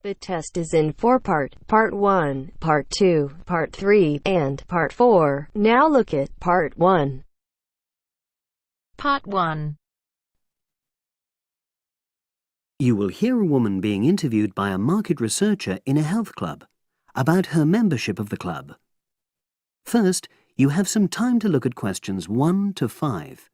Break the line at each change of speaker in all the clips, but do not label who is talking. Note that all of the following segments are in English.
The test is in 4 parts: Part 1, Part 2, Part 3, and Part 4. Now look at Part 1.
Part 1.
You will hear a woman being interviewed by a market researcher in a health club about her membership of the club. First, you have some time to look at questions 1 to 5.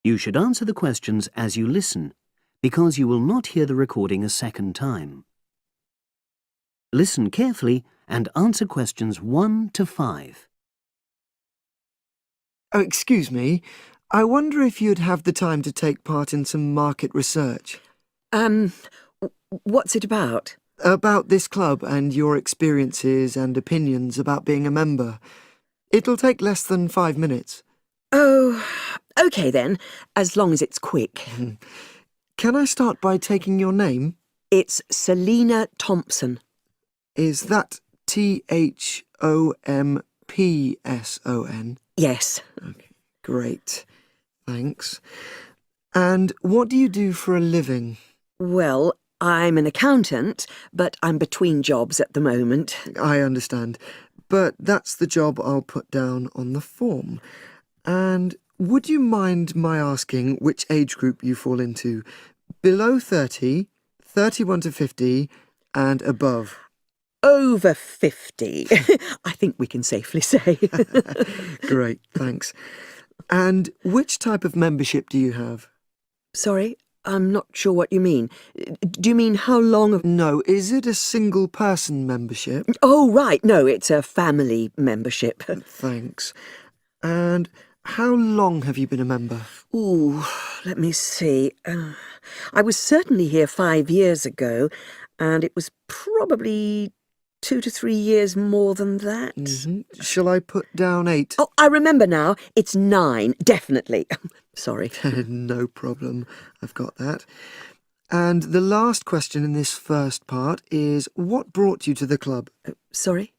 You should answer the questions as you listen, because you will not hear the recording a second time. Listen carefully and answer questions 1 to 5.
Oh, excuse me. I wonder if you'd have the time to take part in some market research.
What's it about?
About this club and your experiences and opinions about being a member. It'll take less than 5 minutes.
Oh, OK then, as long as it's quick.
Can I start by taking your name?
It's Selina Thompson.
Is that Thompson?
Yes.
Okay, great. Thanks. And what do you do for a living?
Well, I'm an accountant, but I'm between jobs at the moment.
I understand. But that's the job I'll put down on the form. And would you mind my asking which age group you fall into? Below 30, 31 to 50, and above?
Over 50, I think we can safely say.
Great, thanks. And which type of membership do you have?
Sorry, I'm not sure what you mean. Do you mean how long?
No, is it a single-person membership?
Oh, right, no, it's a family membership.
Thanks. And how long have you been a member?
Ooh, let me see. I was certainly here 5 years ago, and it was probably 2 to 3 years more than that.
Shall I put down 8?
Oh, I remember now. It's 9, definitely. Sorry.
No problem. I've got that. And the last question in this first part is, what brought you to the club?
Sorry?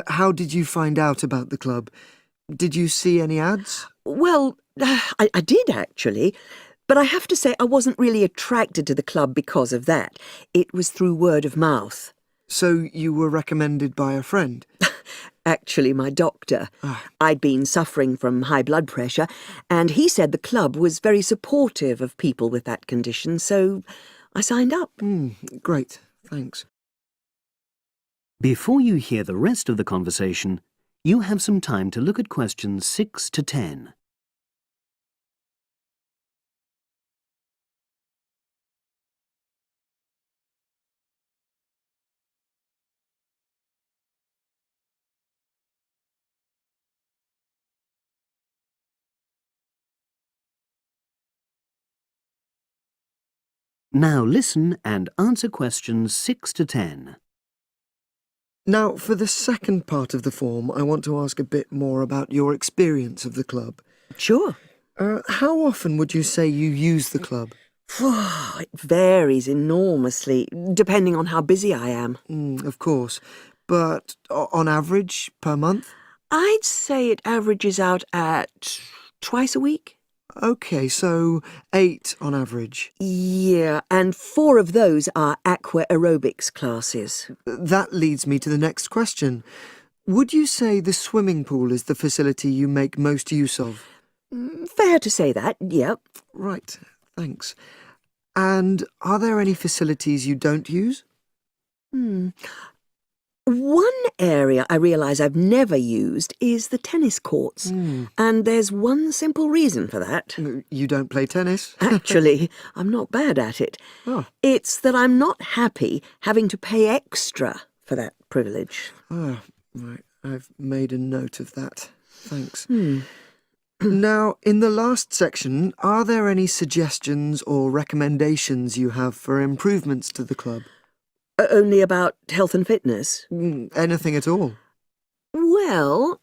How did you find out about the club? Did you see any ads?
Well, I did actually, but I have to say I wasn't really attracted to the club because of that. It was through word of mouth.
So you were recommended by a friend?
Actually, my doctor. I'd been suffering from high blood pressure, and he said the club was very supportive of people with that condition, so I signed up.
Great, thanks.
Before you hear the rest of the conversation, you have some time to look at questions 6 to 10. Now listen and answer questions 6 to 10.
Now, for the second part of the form, I want to ask a bit more about your experience of the club.
Sure.
How often would you say you use the club?
It varies enormously, depending on how busy I am.
Of course. But on average, per month?
I'd say it averages out at twice a week.
OK, so 8 on average.
Yeah, and 4 of those are aqua aerobics classes.
That leads me to the next question. Would you say the swimming pool is the facility you make most use of?
Fair to say that, yep.
Right, thanks. And are there any facilities you don't use?
One area I realise I've never used is the tennis courts. And there's one simple reason for that.
You don't play tennis?
Actually, I'm not bad at it.
Oh.
It's that I'm not happy having to pay extra for that privilege.
Oh, right. I've made a note of that. Thanks. Now, in the last section, are there any suggestions or recommendations you have for improvements to the club?
Only about health and fitness?
Anything at all?
Well,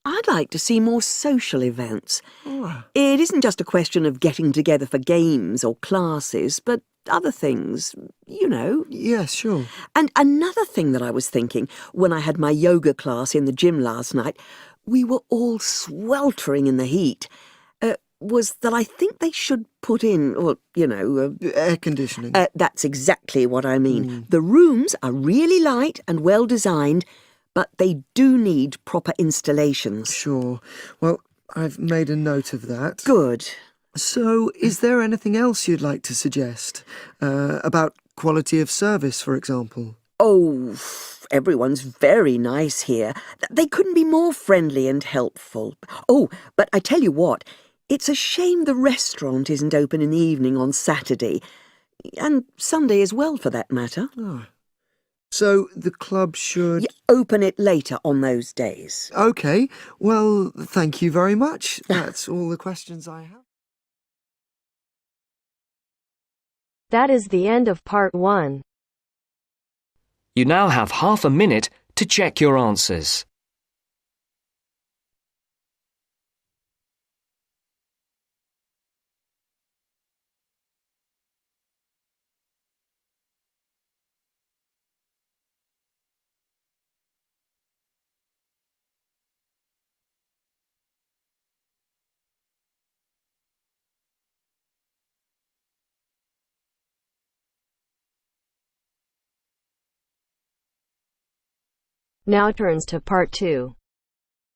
I'd like to see more social events.
Oh,
It isn't just a question of getting together for games or classes, but other things, you know.
yes, sure.
And another thing that I was thinking, when I had my yoga class in the gym last night, we were all sweltering in the heat, was that I think they should put in, well, you know...
Air conditioning.
That's exactly what I mean. The rooms are really light and well designed, but they do need proper installations.
Sure. Well, I've made a note of that.
Good.
So, is there anything else you'd like to suggest? About quality of service, for example?
Oh, everyone's very nice here. They couldn't be more friendly and helpful. Oh, but I tell you what, it's a shame the restaurant isn't open in the evening on Saturday, and Sunday as well, for that matter.
Oh. So, the club should...
Open it later on those days.
OK. Well, thank you very much. That's all the questions I have.
That is the end of part 1.
You now have half a minute to check your answers.
Now turns to part 2.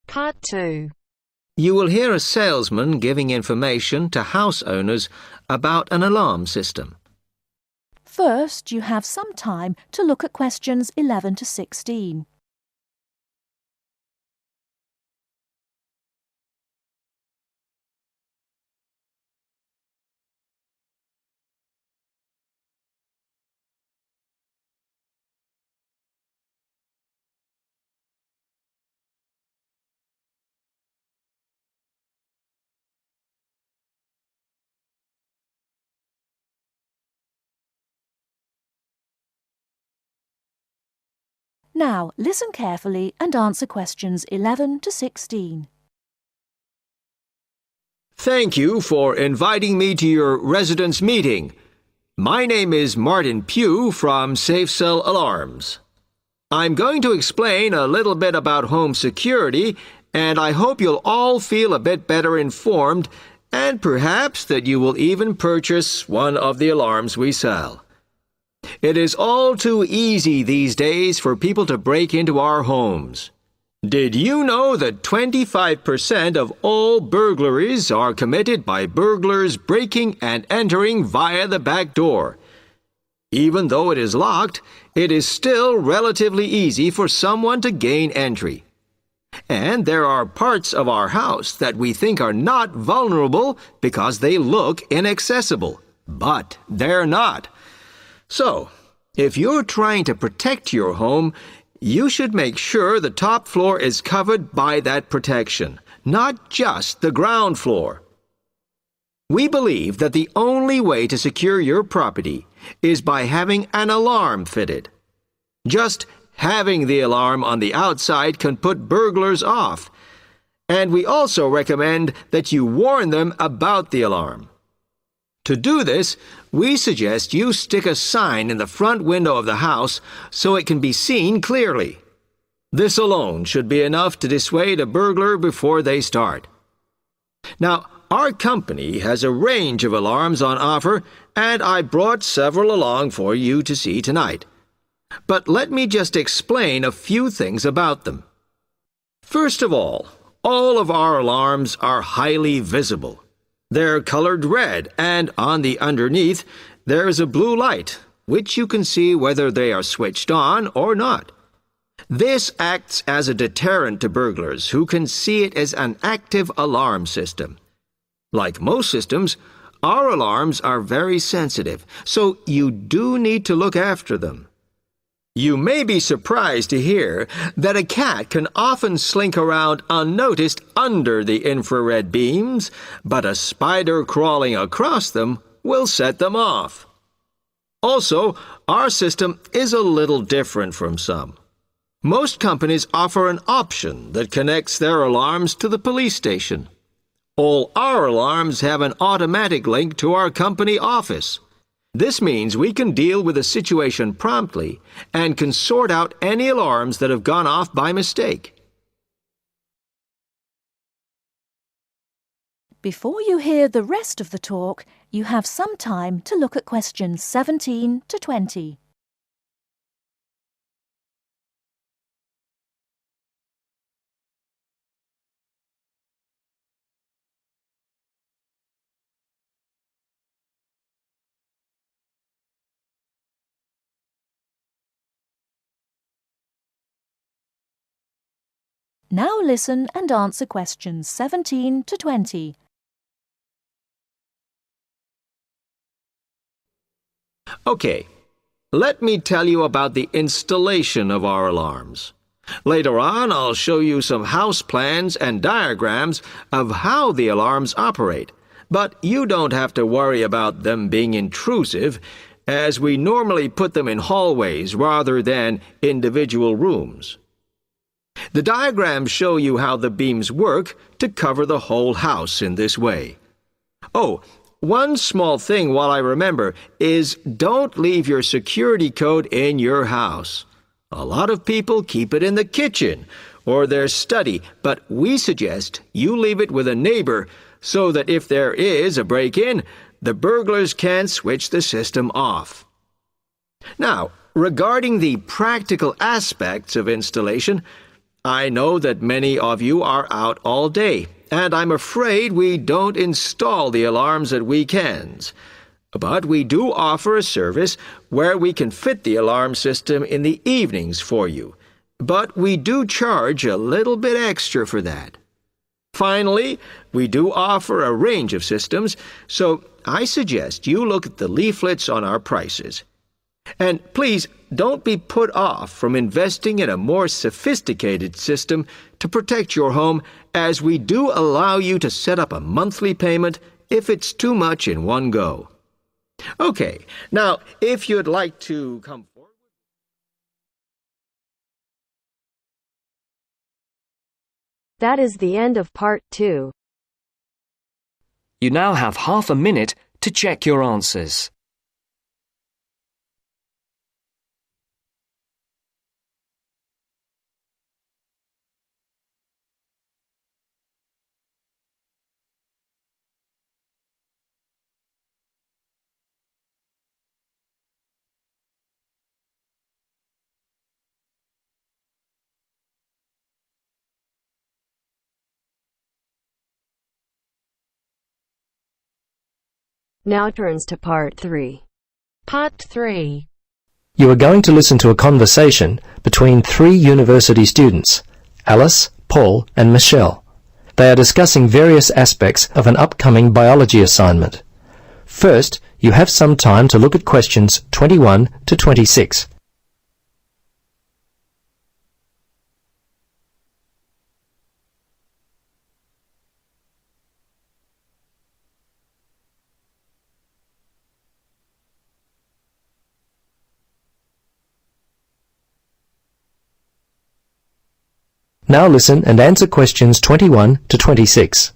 Part 2.
You will hear a salesman giving information to house owners about an alarm system.
First, you have some time to look at questions 11 to 16. Now, listen carefully and answer questions 11 to 16.
Thank you for inviting me to your residence meeting. My name is Martin Pugh from Safe Cell Alarms. I'm going to explain a little bit about home security, and I hope you'll all feel a bit better informed, and perhaps that you will even purchase one of the alarms we sell. It is all too easy these days for people to break into our homes. Did you know that 25% of all burglaries are committed by burglars breaking and entering via the back door? Even though it is locked, it is still relatively easy for someone to gain entry. And there are parts of our house that we think are not vulnerable because they look inaccessible. But they're not. So, if you're trying to protect your home, you should make sure the top floor is covered by that protection, not just the ground floor. We believe that the only way to secure your property is by having an alarm fitted. Just having the alarm on the outside can put burglars off, and we also recommend that you warn them about the alarm. To do this, we suggest you stick a sign in the front window of the house so it can be seen clearly. This alone should be enough to dissuade a burglar before they start. Now, our company has a range of alarms on offer, and I brought several along for you to see tonight. But let me just explain a few things about them. First of all of our alarms are highly visible. They're colored red, and on the underneath, there is a blue light, which you can see whether they are switched on or not. This acts as a deterrent to burglars who can see it as an active alarm system. Like most systems, our alarms are very sensitive, so you do need to look after them. You may be surprised to hear that a cat can often slink around unnoticed under the infrared beams, but a spider crawling across them will set them off. Also, our system is a little different from some. Most companies offer an option that connects their alarms to the police station. All our alarms have an automatic link to our company office. This means we can deal with a situation promptly and can sort out any alarms that have gone off by mistake.
Before you hear the rest of the talk, you have some time to look at questions 17 to 20. Now listen and answer questions 17 to 20.
Okay, let me tell you about the installation of our alarms. Later on, I'll show you some house plans and diagrams of how the alarms operate, but you don't have to worry about them being intrusive, as we normally put them in hallways rather than individual rooms. The diagrams show you how the beams work to cover the whole house in this way. Oh, one small thing while I remember is don't leave your security code in your house. A lot of people keep it in the kitchen or their study, but we suggest you leave it with a neighbor so that if there is a break-in, the burglars can't switch the system off. Now, regarding the practical aspects of installation, I know that many of you are out all day, and I'm afraid we don't install the alarms at weekends. But we do offer a service where we can fit the alarm system in the evenings for you. But we do charge a little bit extra for that. Finally, we do offer a range of systems, so I suggest you look at the leaflets on our prices. And please don't be put off from investing in a more sophisticated system to protect your home, as we do allow you to set up a monthly payment if it's too much in one go. Okay, now if you'd like to come forward.
That is the end of part 2.
You now have half a minute to check your answers.
Now turns to part 3.
Part 3.
You are going to listen to a conversation between 3 university students, Alice, Paul and Michelle. They are discussing various aspects of an upcoming biology assignment. First, you have some time to look at questions 21 to 26. Now listen and answer questions 21 to 26.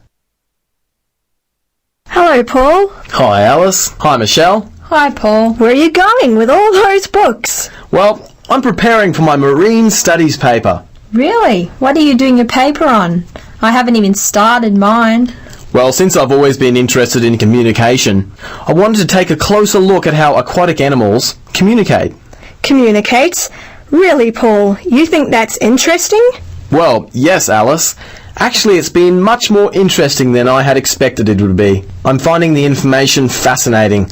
Hello, Paul.
Hi, Alice. Hi, Michelle.
Hi, Paul. Where are you going with all those books?
Well, I'm preparing for my marine studies paper.
Really? What are you doing your paper on? I haven't even started mine.
Well, since I've always been interested in communication, I wanted to take a closer look at how aquatic animals communicate.
Communicates? Really, Paul? You think that's interesting?
Well, yes, Alice. Actually, it's been much more interesting than I had expected it would be. I'm finding the information fascinating.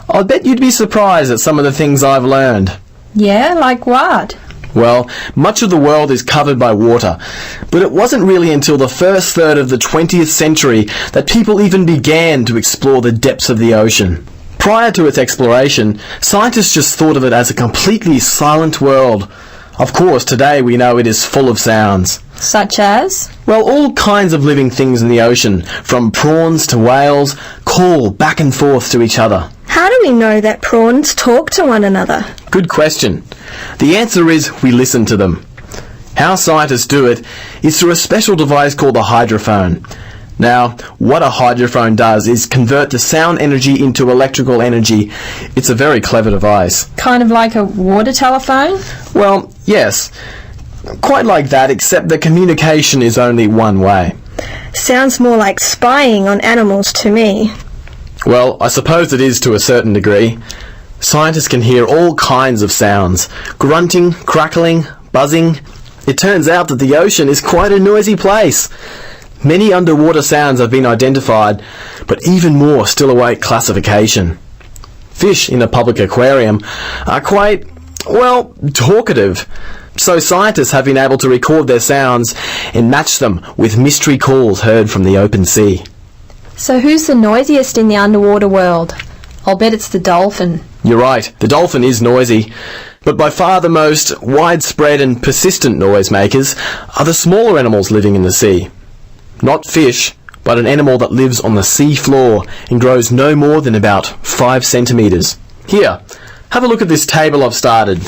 I bet you'd be surprised at some of the things I've learned.
Yeah, like what?
Well, much of the world is covered by water, but it wasn't really until the first third of the 20th century that people even began to explore the depths of the ocean. Prior to its exploration, scientists just thought of it as a completely silent world. Of course, today we know it is full of sounds.
Such as?
Well, all kinds of living things in the ocean, from prawns to whales, call back and forth to each other.
How do we know that prawns talk to one another?
Good question. The answer is we listen to them. How scientists do it is through a special device called the hydrophone. Now, what a hydrophone does is convert the sound energy into electrical energy. It's a very clever device.
Kind of like a water telephone?
Well, yes. Quite like that, except the communication is only one way.
Sounds more like spying on animals to me.
Well, I suppose it is to a certain degree. Scientists can hear all kinds of sounds. Grunting, crackling, buzzing. It turns out that the ocean is quite a noisy place. Many underwater sounds have been identified, but even more still await classification. Fish in a public aquarium are quite, well, talkative. So scientists have been able to record their sounds and match them with mystery calls heard from the open sea.
So who's the noisiest in the underwater world? I'll bet it's the dolphin.
You're right, the dolphin is noisy, but by far the most widespread and persistent noisemakers are the smaller animals living in the sea. Not fish, but an animal that lives on the sea floor and grows no more than about 5 centimetres. Here, have a look at this table I've started.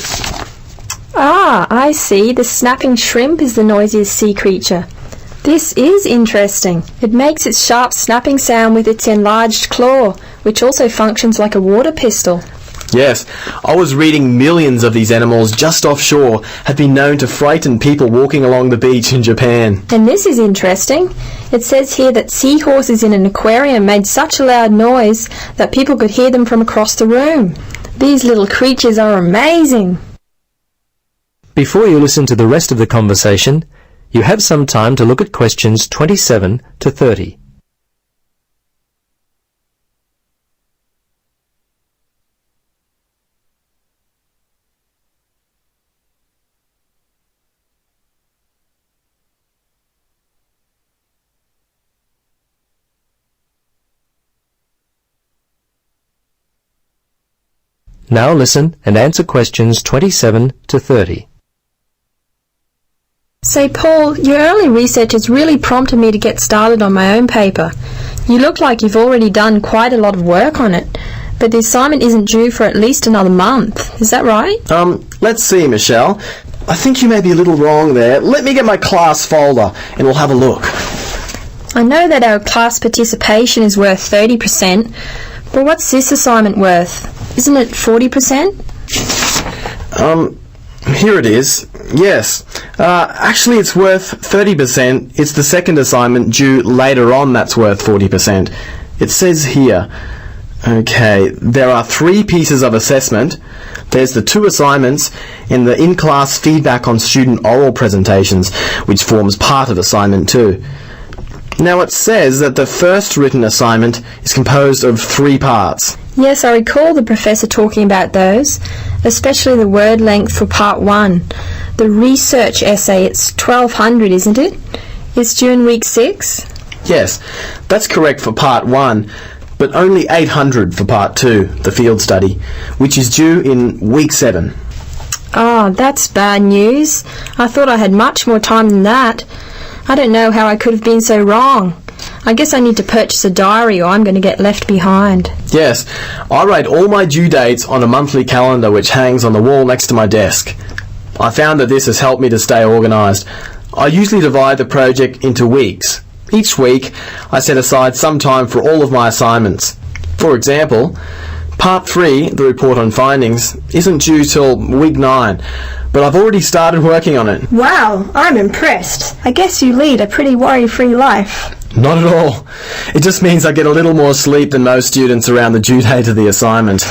Ah, I see. The snapping shrimp is the noisiest sea creature. This is interesting. It makes its sharp snapping sound with its enlarged claw, which also functions like a water pistol.
Yes, I was reading millions of these animals just offshore have been known to frighten people walking along the beach in Japan.
And this is interesting. It says here that seahorses in an aquarium made such a loud noise that people could hear them from across the room. These little creatures are amazing.
Before you listen to the rest of the conversation, you have some time to look at questions 27 to 30. Now listen and answer questions 27 to 30.
Say, Paul, your early research has really prompted me to get started on my own paper. You look like you've already done quite a lot of work on it, but the assignment isn't due for at least another month. Is that right?
Let's see, Michelle. I think you may be a little wrong there. Let me get my class folder and we'll have a look.
I know that our class participation is worth 30%, but what's this assignment worth? Isn't it 40%?
Here it is. Yes. Actually, it's worth 30%. It's the second assignment due later on that's worth 40%. It says here, okay, there are 3 pieces of assessment. There's the 2 assignments and the in-class feedback on student oral presentations, which forms part of assignment 2. Now it says that the first written assignment is composed of 3 parts.
Yes, I recall the professor talking about those, especially the word length for part 1. The research essay, it's 1200, isn't it? It's due in week 6?
Yes, that's correct for part 1, but only 800 for part 2, the field study, which is due in week 7.
Oh, that's bad news. I thought I had much more time than that. I don't know how I could have been so wrong. I guess I need to purchase a diary or I'm going to get left behind.
Yes, I write all my due dates on a monthly calendar which hangs on the wall next to my desk. I found that this has helped me to stay organised. I usually divide the project into weeks. Each week, I set aside some time for all of my assignments. For example, Part 3, the report on findings, isn't due till week 9, but I've already started working on it.
Wow, I'm impressed. I guess you lead a pretty worry-free life.
Not at all. It just means I get a little more sleep than most students around the due date of the assignment.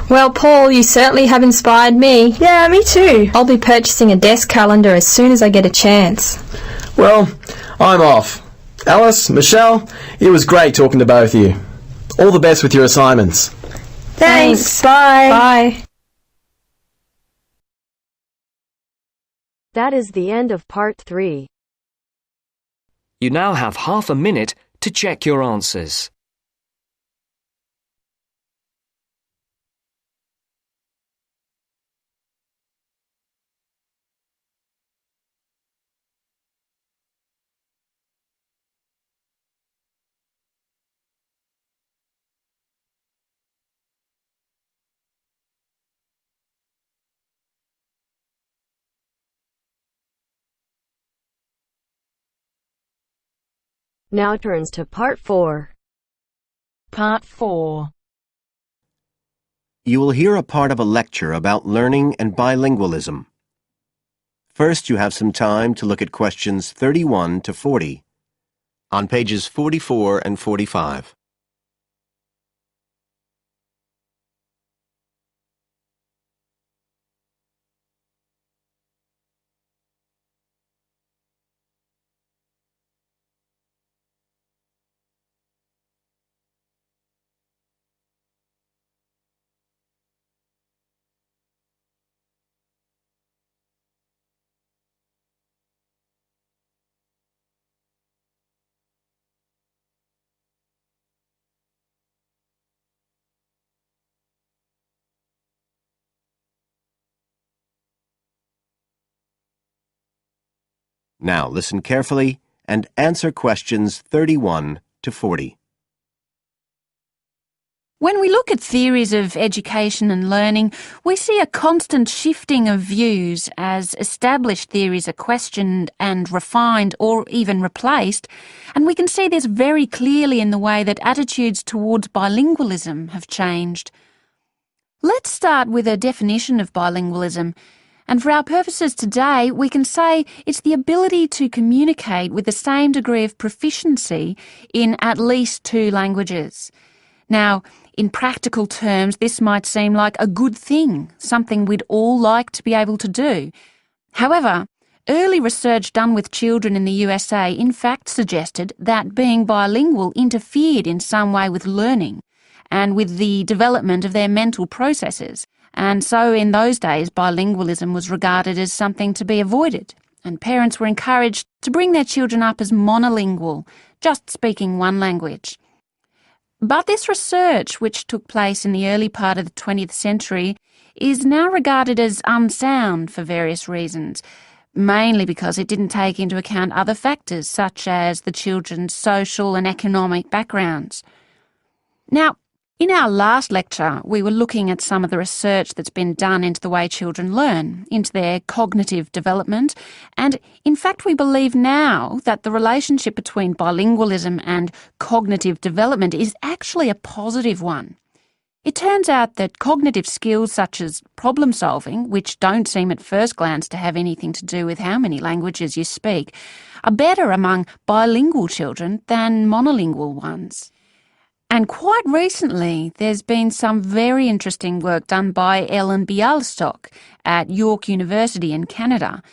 Well, Paul, you certainly have inspired me.
Yeah, me too.
I'll be purchasing a desk calendar as soon as I get a chance.
Well, I'm off. Alice, Michelle, it was great talking to both of you. All the best with your assignments.
Thanks. Bye.
Bye.
That is the end of part 3.
You now have half a minute to check your answers.
Now turns to Part 4.
Part 4.
You will hear a part of a lecture about learning and bilingualism. First, you have some time to look at questions 31 to 40 on pages 44 and 45. Now listen carefully and answer questions 31 to 40.
When we look at theories of education and learning, we see a constant shifting of views as established theories are questioned and refined or even replaced, and we can see this very clearly in the way that attitudes towards bilingualism have changed. Let's start with a definition of bilingualism. And for our purposes today, we can say it's the ability to communicate with the same degree of proficiency in at least 2 languages. Now, in practical terms, this might seem like a good thing, something we'd all like to be able to do. However, early research done with children in the USA in fact suggested that being bilingual interfered in some way with learning and with the development of their mental processes. And so in those days, bilingualism was regarded as something to be avoided, and parents were encouraged to bring their children up as monolingual, just speaking one language. But this research, which took place in the early part of the 20th century, is now regarded as unsound for various reasons, mainly because it didn't take into account other factors, such as the children's social and economic backgrounds. Now, in our last lecture, we were looking at some of the research that's been done into the way children learn, into their cognitive development, and in fact we believe now that the relationship between bilingualism and cognitive development is actually a positive one. It turns out that cognitive skills such as problem solving, which don't seem at first glance to have anything to do with how many languages you speak, are better among bilingual children than monolingual ones. And quite recently, there's been some very interesting work done by Ellen Bialystok at York University in Canada.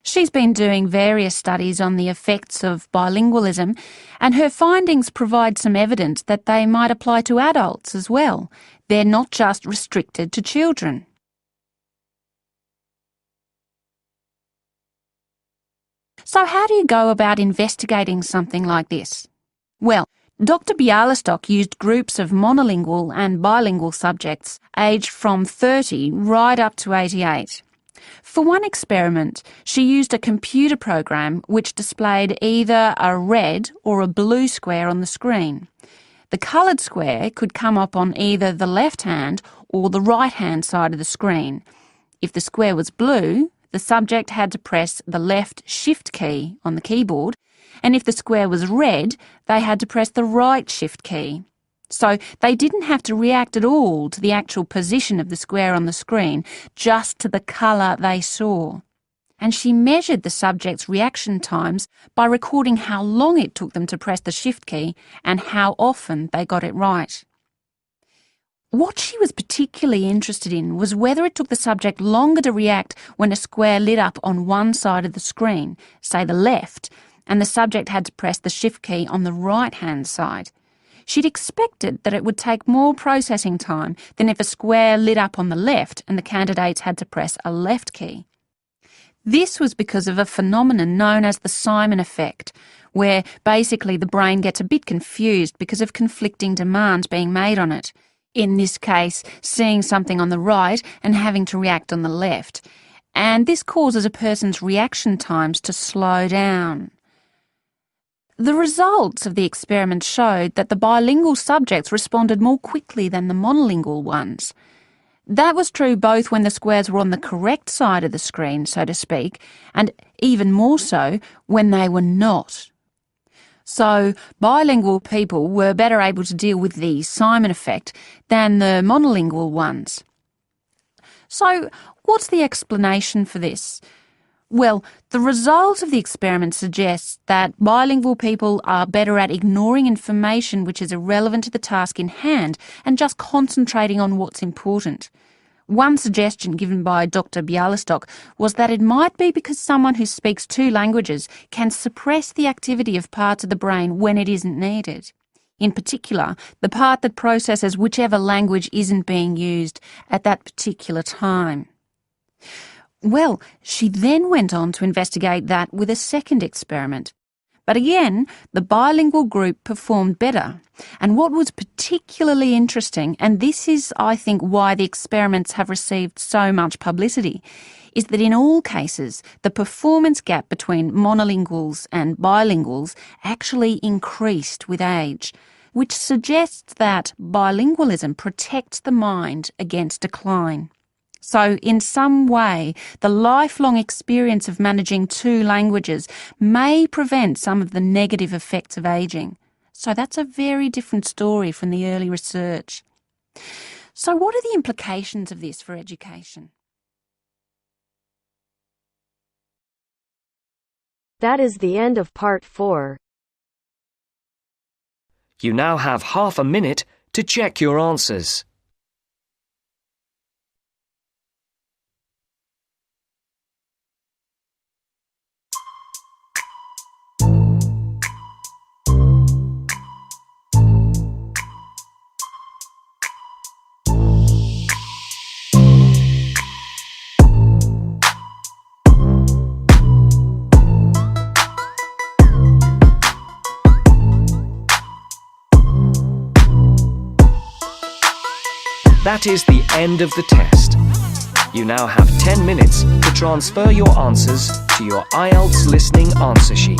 She's been doing various studies on the effects of bilingualism, and her findings provide some evidence that they might apply to adults as well. They're not just restricted to children. So how do you go about investigating something like this? Well, Dr. Bialystok used groups of monolingual and bilingual subjects aged from 30 right up to 88. For one experiment, she used a computer program which displayed either a red or a blue square on the screen. The coloured square could come up on either the left-hand or the right-hand side of the screen. If the square was blue, the subject had to press the left Shift key on the keyboard, and if the square was red, they had to press the right Shift key. So they didn't have to react at all to the actual position of the square on the screen, just to the colour they saw. And she measured the subjects' reaction times by recording how long it took them to press the Shift key and how often they got it right. What she was particularly interested in was whether it took the subject longer to react when a square lit up on one side of the screen, say the left, and the subject had to press the Shift key on the right-hand side. She'd expected that it would take more processing time than if a square lit up on the left and the candidates had to press a left key. This was because of a phenomenon known as the Simon effect, where basically the brain gets a bit confused because of conflicting demands being made on it. In this case, seeing something on the right and having to react on the left. And this causes a person's reaction times to slow down. The results of the experiment showed that the bilingual subjects responded more quickly than the monolingual ones. That was true both when the squares were on the correct side of the screen, so to speak, and even more so when they were not. So bilingual people were better able to deal with the Simon effect than the monolingual ones. So what's the explanation for this? Well, the result of the experiment suggests that bilingual people are better at ignoring information which is irrelevant to the task in hand and just concentrating on what's important. One suggestion given by Dr. Bialystok was that it might be because someone who speaks 2 languages can suppress the activity of parts of the brain when it isn't needed. In particular, the part that processes whichever language isn't being used at that particular time. Well, she then went on to investigate that with a second experiment. But again, the bilingual group performed better. And what was particularly interesting, and this is, I think, why the experiments have received so much publicity, is that in all cases, the performance gap between monolinguals and bilinguals actually increased with age, which suggests that bilingualism protects the mind against decline. So in some way, the lifelong experience of managing 2 languages may prevent some of the negative effects of ageing. So that's a very different story from the early research. So what are the implications of this for education?
That is the end of part 4.
You now have half a minute to check your answers. That is the end of the test. You now have 10 minutes to transfer your answers to your IELTS listening answer sheet.